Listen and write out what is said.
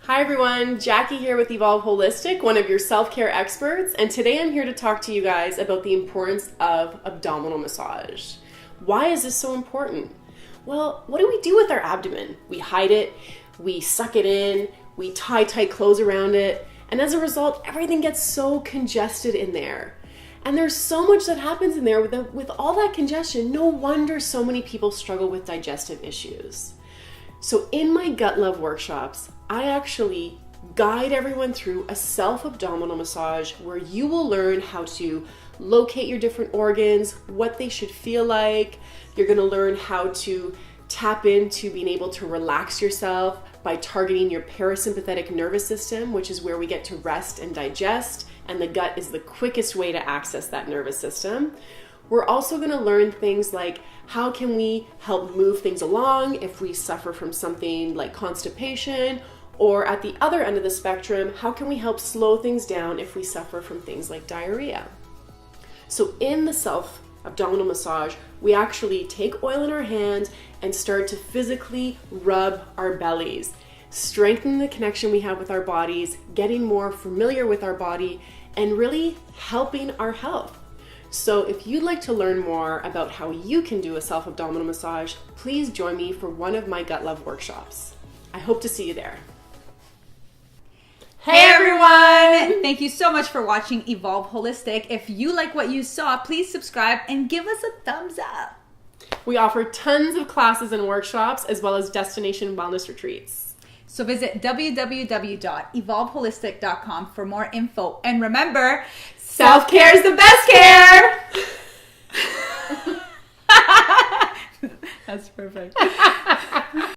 Hi everyone, Jackie here with Evolve Holistic, one of your self-care experts, and today I'm here to talk to you guys about the importance of abdominal massage. Why is this so important? Well, what do we do with our abdomen? We hide it, we suck it in, we tie tight clothes around it, and as a result, everything gets so congested in there. And there's so much that happens in there with all that congestion. No wonder so many people struggle with digestive issues. So in my Gut Love workshops, I actually guide everyone through a self-abdominal massage where you will learn how to locate your different organs, what they should feel like. You're gonna learn how to tap into being able to relax yourself by targeting your parasympathetic nervous system, which is where we get to rest and digest, and the gut is the quickest way to access that nervous system. We're also going to learn things like how can we help move things along if we suffer from something like constipation, or at the other end of the spectrum, how can we help slow things down if we suffer from things like diarrhea. So in the self-abdominal massage, we actually take oil in our hand and start to physically rub our bellies, strengthening the connection we have with our bodies, getting more familiar with our body, and really helping our health. So if you'd like to learn more about how you can do a self-abdominal massage, please join me for one of my Gut Love workshops. I hope to see you there. Hey everyone! Thank you so much for watching Evolve Holistic. If you like what you saw, please subscribe and give us a thumbs up. We offer tons of classes and workshops as well as destination wellness retreats. So visit www.evolveholistic.com for more info. And remember, self-care is the best care! That's perfect.